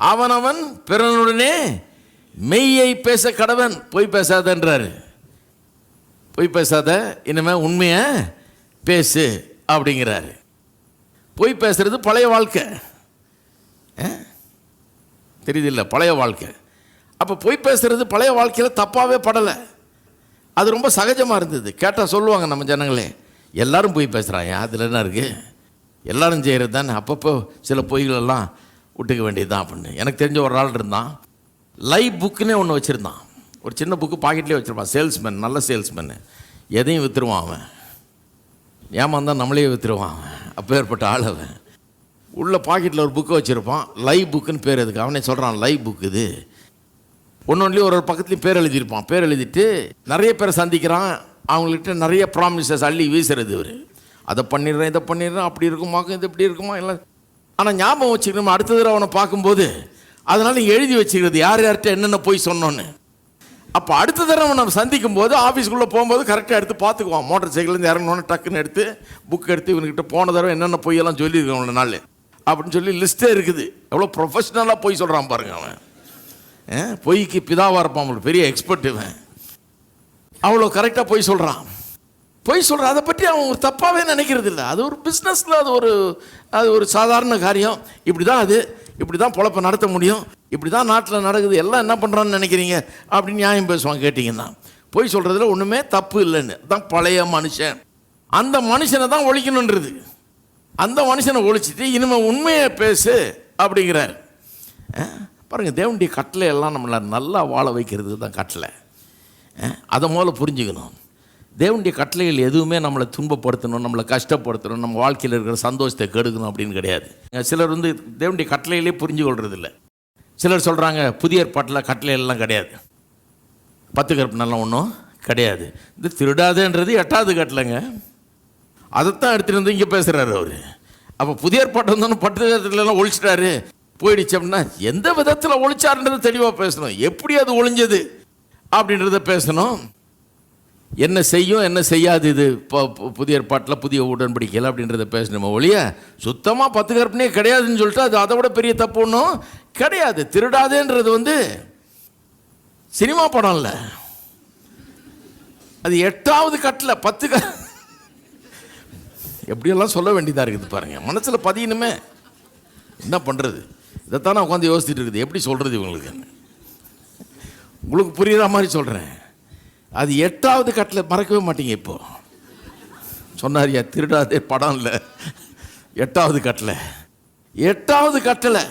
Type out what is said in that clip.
அவனவன் பிறனுடனே மெய்யை பேச கடவன். பொய் பேசாதன்றாரு. பொய் பேசாத, இனிமே உண்மையை பேசு அப்படிங்கிறாரு. பொய் பேசுறது பழைய வாழ்க்கை, தெரியுது இல்லை? பழைய வாழ்க்கை. அப்போ பொய் பேசுறது பழைய வாழ்க்கையில் தப்பாகவே படலை. அது ரொம்ப சகஜமாக இருந்தது. கேட்டால் சொல்லுவாங்க நம்ம ஜனங்களே, எல்லாரும் பொய் பேசுகிறாங்க, அதில் என்ன இருக்குது, எல்லாரும் செய்கிறது தானே, அப்பப்போ சில பொய்களெல்லாம் விட்டுக்க வேண்டியது தான் அப்படின்னு. எனக்கு தெரிஞ்ச ஒரு ஆள் இருந்தான், லைவ் புக்குன்னே ஒன்று வச்சுருந்தான். ஒரு சின்ன புக்கு பாக்கெட்லேயே வச்சுருப்பான். சேல்ஸ்மேன், நல்ல சேல்ஸ்மேன். எதையும் விற்றுருவான் அவன். ஏமாந்தான் நம்மளே விற்றுருவான் அவன். அப்போ ஏற்பட்ட ஆள் அவன். உள்ள பாக்கெட்டில் ஒரு புக்கு வச்சுருப்பான். லைவ் புக்குன்னு பேர். அதுக்கு அவனே சொல்கிறான், லைவ் புக்கு இது. ஒன்றுலேயும் ஒரு பக்கத்துலேயும் பேர் எழுதியிருப்பான். பேர் எழுதிட்டு நிறைய பேரை சந்திக்கிறான். அவங்கள்ட்ட நிறைய ப்ராமிசஸ் அள்ளி வீசுறது இவர். அதை பண்ணிடுறேன், இதை பண்ணிடுறேன், அப்படி இருக்குமாக்கும், இது இப்படி இருக்குமா எல்லாம். ஆனால் ஞாபகம் வச்சுக்கணும், அடுத்த தடவை அவனை பார்க்கும்போது அதனால் நீங்கள் எழுதி வச்சுக்கிறது யார் யார்கிட்ட என்னென்ன போய் சொன்னோன்னு. அப்போ அடுத்த தடவை நம்ம சந்திக்கும் போது ஆஃபீஸ்க்குள்ளே போகும்போது கரெக்டாக எடுத்து பார்த்துக்குவான். மோட்டர் சைக்கிள்லேருந்து இறங்கணுன்னு டக்குன்னு எடுத்து புக் எடுத்து இவன்கிட்ட போன தடவை என்னென்ன பொய்யெல்லாம் சொல்லியிருக்கேன் அவ்வளோ நாள் அப்படின்னு சொல்லி லிஸ்ட்டே இருக்குது. எவ்வளோ ப்ரொஃபஷ்னலாக பொய் சொல்கிறான் பாருங்க அவன். பொய்க்கு பிதாவாக இருப்பான், அவங்களுக்கு பெரிய எக்ஸ்பர்ட் இவன். அவ்வளோ கரெக்டாக பொய் சொல்கிறான். பொய் சொல்கிறான், அதை பற்றி அவன் ஒரு தப்பாகவே நினைக்கிறது இல்லை. அது ஒரு பிஸ்னஸில் அது ஒரு சாதாரண காரியம். இப்படி தான் அது, இப்படி தான் பொழப்பை நடத்த முடியும், இப்படி தான் நாட்டில் நடக்குது, எல்லாம் என்ன பண்ணுறான்னு நினைக்கிறீங்க அப்படின்னு நியாயம் பேசுவான். கேட்டிங்கன்னா பொய் சொல்கிறதுல ஒன்றுமே தப்பு இல்லைன்னு தான் பழைய மனுஷன். அந்த மனுஷனை தான் ஒழிக்கணுன்றது. அந்த மனுஷனை ஒழிச்சிட்டு இனிமேல் உண்மையை பேசு அப்படிங்கிறார். பாருங்கள், தேவனுடைய கட்டளை எல்லாம் நம்மளை நல்லா வாழ வைக்கிறது தான் கட்டளை. அதை முதல்ல புரிஞ்சுக்கணும். தேவனுடைய கட்டளைகள் எதுவுமே நம்மளை துன்பப்படுத்தணும், நம்மளை கஷ்டப்படுத்தணும், நம்ம வாழ்க்கையில் இருக்கிற சந்தோஷத்தை கெடுக்கணும் அப்படின்னு கிடையாது. சிலர் தேவனுடைய கட்டளையிலே புரிஞ்சு கொள்வது இல்லை. சிலர் சொல்கிறாங்க புதிய ஏற்பாட்டில் கட்டளைகள்லாம் கிடையாது, 10 கற்பனைலாம் ஒன்றும் கிடையாது. இந்த திருடாதேன்றது 8வது கட்டளைங்க. அதைத்தான் எடுத்துகிட்டு வந்து இங்கே பேசுகிறாரு அவர். அப்போ புதிய ஏற்பாட்டு வந்தோன்னு 10 கட்டளைலாம் ஒழிச்சிட்டாரு போயிடுச்சு அப்படின்னா எந்த விதத்தில் ஒழிச்சாருன்றதை தெளிவாக பேசணும். எப்படி அது ஒழிஞ்சது அப்படின்றத பேசணும். என்ன செய்யும் என்ன செய்யாது இது இப்போ புதிய ஏற்பாட்டில் புதிய உடன்படிக்கையில் அப்படின்றத பேசணுமா ஒழிய சுத்தமாக 10 கற்பனையே கிடையாதுன்னு சொல்லிட்டு அது அதை விட பெரிய தப்பு ஒன்றும் கிடையாது. திருடாதேன்றது சினிமா படம் இல்லை, அது 8வது கட்டளை. 10 எப்படியெல்லாம் சொல்ல வேண்டியதாக இருக்குது பாருங்கள். மனசில் பதியணுமே, என்ன பண்ணுறது? இதைத்தான் நான் உட்காந்து யோசிச்சுட்டு இருக்குது, எப்படி சொல்கிறது இவங்களுக்கு. உங்களுக்கு புரியுற மாதிரி சொல்கிறேன். அது 8வது கட்டளை மறக்கவே மாட்டீங்க. இப்போ சொன்னாரியா திருடாதே படம் இல்லை, 8வது கட்டளை. 8வது கட்டளை